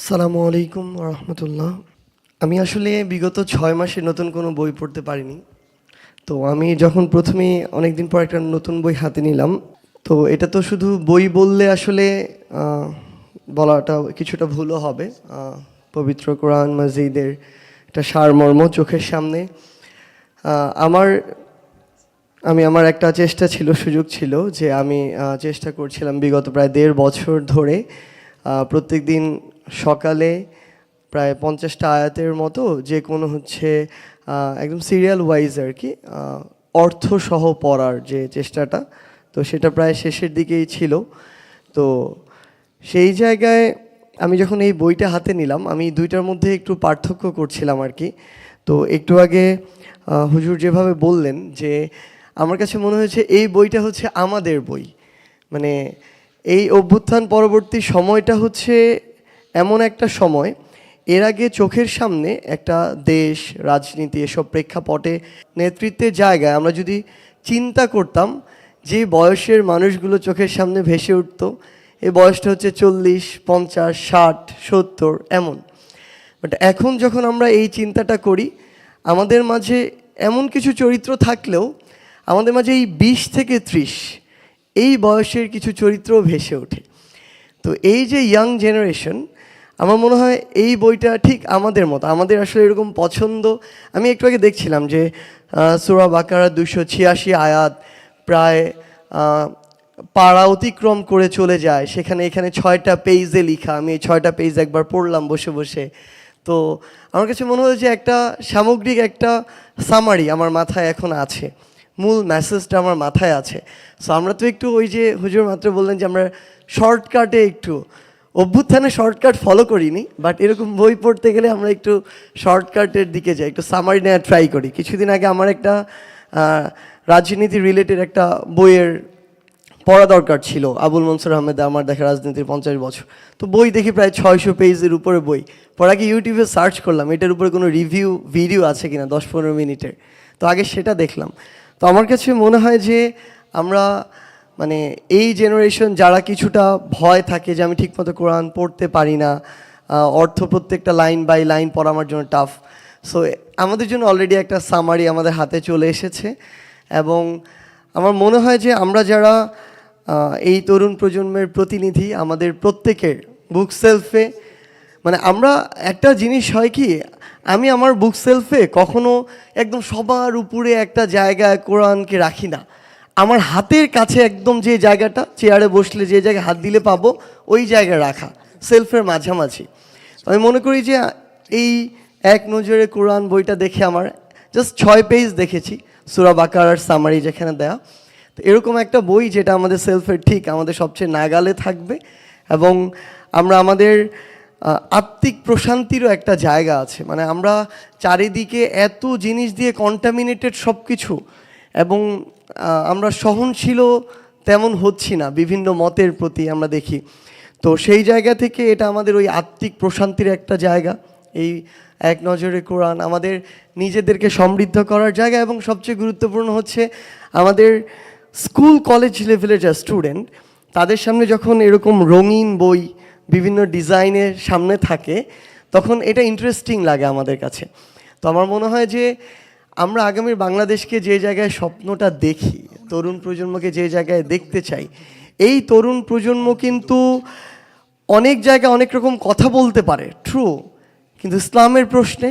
আসসালামু আলাইকুম রহমতুল্লাহ। আমি আসলে বিগত 6 মাসে নতুন কোনো বই পড়তে পারিনি। তো আমি যখন প্রথমেই অনেক দিন পর একটা নতুন বই হাতে নিলাম, তো এটা তো শুধু বই বললে আসলে বলাটা কিছুটা ভুলও হবে। পবিত্র কোরআন মাজিদের একটা সারমর্ম চোখের সামনে। আমার আমার একটা চেষ্টা ছিল, সুযোগ ছিল যে আমি চেষ্টা করছিলাম বিগত প্রায় 1.5 বছর ধরে প্রত্যেক দিন সকালে প্রায় 50টা আয়াতের মতো যে কোনো একদম সিরিয়াল ওয়াইজ আর কি অর্থসহ পড়ার যে চেষ্টাটা, তো সেটা প্রায় শেষের দিকেই ছিল। তো সেই জায়গায় আমি যখন এই বইটা হাতে নিলাম, আমি দুইটার মধ্যে একটু পার্থক্য করছিলাম আর কি। তো একটু আগে হুজুর যেভাবে বললেন যে আমার কাছে মনে হয়েছে এই বইটা হচ্ছে আমাদের বই। মানে এই অভ্যুত্থান পরবর্তী সময়টা হচ্ছে এমন একটা সময়, এর আগে চোখের সামনে একটা দেশ, রাজনীতি, এসব প্রেক্ষাপটে নেতৃত্বের জায়গায় আমরা যদি চিন্তা করতাম, যে বয়সের মানুষগুলো চোখের সামনে ভেসে উঠতো, এই বয়সটা হচ্ছে 40, 50, 60, 70 এমন। বাট এখন যখন আমরা এই চিন্তাটা করি, আমাদের মাঝে এমন কিছু চরিত্র থাকলেও আমাদের মাঝে এই 20 থেকে 30 এই বয়সের কিছু চরিত্র ভেসে ওঠে। তো এই যে ইয়াং জেনারেশন, আমার মনে হয় এই বইটা ঠিক আমাদের মতো, আমাদের আসলে এরকম পছন্দ। আমি একটু আগে দেখছিলাম যে সূরা বাকারা 286 আয়াত প্রায় পাড়া অতিক্রম করে চলে যায়, এখানে 6টা পেজে লেখা। আমি এই 6টা পেজ একবার পড়লাম বসে বসে। তো আমার কাছে মনে হয় যে একটা সামগ্রিক একটা সামারি আমার মাথায় এখন আছে, মূল মেসেজটা আমার মাথায় আছে। সো আমরা তো একটু ওই যে হুজুর মাত্র বললেন যে আমরা শর্টকাটে একটু অভ্যুত্থানে শর্টকাট ফলো করিনি, বাট এরকম বই পড়তে গেলে আমরা একটু শর্টকাটের দিকে যাই, একটু সামারি নেওয়ার ট্রাই করি। কিছুদিন আগে আমার একটা রাজনীতি রিলেটেড একটা বইয়ের পড়া দরকার ছিল, আবুল মনসুর আহমেদ আমার দেখা রাজনীতির 50 বছর। তো বই দেখি প্রায় 600 পেজের উপরে বই। পরে আগে ইউটিউবে সার্চ করলাম এটার উপরে কোনো রিভিউ ভিডিও আছে কিনা 10-15 মিনিটের। তো আগে সেটা দেখলাম। তো আমার কাছে মনে হয় যে আমরা মানে এই জেনারেশন যারা কিছুটা ভয় থাকে যে আমি ঠিকমতো কোরআন পড়তে পারি না, অর্থ প্রত্যেকটা লাইন বাই লাইন পড়া আমার জন্য টাফ। সো আমাদের জন্য অলরেডি একটা সামারি আমাদের হাতে চলে এসেছে। এবং আমার মনে হয় যে আমরা যারা এই তরুণ প্রজন্মের প্রতিনিধি, আমাদের প্রত্যেকের বুক সেলফে, মানে আমরা একটা জিনিস হয় কি, আমি আমার বুক সেলফে কখনো একদম সবার উপরে একটা জায়গায় কোরআনকে রাখি না। আমার হাতের কাছে একদম যে জায়গাটা, চেয়ারে বসলে যে জায়গায় হাত দিলে পাবো ওই জায়গায় রাখা, সেলফের মাঝামাঝি। আমি মনে করি যে এই এক নজরে কোরআন বইটা দেখে আমার জাস্ট 6 পেজ দেখেছি, সূরা বাকারার সামারি যেখানে দেয়া। তো এরকম একটা বই যেটা আমাদের সেলফের ঠিক আমাদের সবচেয়ে নাগালে থাকবে, এবং আমরা আমাদের আত্মিক প্রশান্তিরও একটা জায়গা আছে। মানে আমরা চারিদিকে এত জিনিস দিয়ে কন্টামিনেটেড সব কিছু, এবং আমরা সহনশীলও তেমন হচ্ছি না বিভিন্ন মতের প্রতি আমরা দেখি। তো সেই জায়গা থেকে এটা আমাদের ওই আত্মিক প্রশান্তির একটা জায়গা। এই এক নজরে কোরআন আমাদের নিজেদেরকে সমৃদ্ধ করার জায়গা, এবং সবচেয়ে গুরুত্বপূর্ণ হচ্ছে আমাদের স্কুল কলেজ লেভেলের যা স্টুডেন্ট, তাদের সামনে যখন এরকম রঙিন বই বিভিন্ন ডিজাইনের সামনে থাকে, তখন এটা ইন্টারেস্টিং লাগে আমাদের কাছে। তো আমার মনে হয় যে আমরা আগামীর বাংলাদেশকে যে জায়গায় স্বপ্নটা দেখি, তরুণ প্রজন্মকে যে জায়গায় দেখতে চাই, এই তরুণ প্রজন্ম কিন্তু অনেক জায়গায় অনেক রকম কথা বলতে পারে, ট্রু, কিন্তু ইসলামের প্রশ্নে,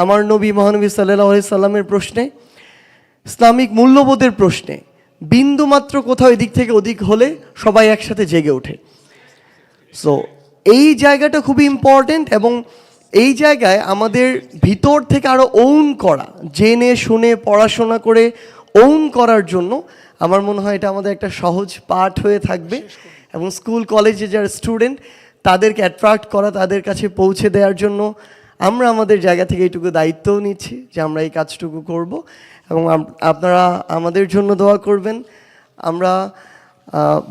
আমার নবী মহানবী সাল্লাল্লাহু আলাইহি সাল্লামের প্রশ্নে, ইসলামিক মূল্যবোধের প্রশ্নে বিন্দুমাত্র কোথাও এদিক থেকে ওদিক হলে সবাই একসাথে জেগে ওঠে। সো এই জায়গাটা খুবই ইম্পর্টেন্ট, এবং এই জায়গায় আমাদের ভিতর থেকে আরও ওন করা, জেনে শুনে পড়াশোনা করে ওন করার জন্য আমার মনে হয় এটা আমাদের একটা সহজ পাঠ হয়ে থাকবে। এবং স্কুল কলেজে যারা স্টুডেন্ট, তাদেরকে অ্যাট্রাক্ট করা, তাদের কাছে পৌঁছে দেওয়ার জন্য আমরা আমাদের জায়গা থেকে এইটুকু দায়িত্বও নিচ্ছি যে আমরা এই কাজটুকু করব। এবং আপনারা আমাদের জন্য দোয়া করবেন। আমরা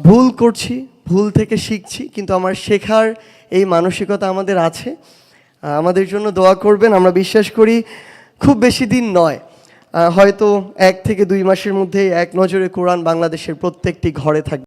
ভুল করছি, ভুল থেকে শিখছি, কিন্তু আমার শেখার এই মানসিকতা আমাদের আছে। আমাদের জন্য দোয়া করবেন। আমরা বিশ্বাস করি খুব বেশি দিন নয়, হয়তো 1 থেকে 2 মাসের মধ্যেই এক নজরে কোরআন বাংলাদেশের প্রত্যেকটি ঘরে থাকবে।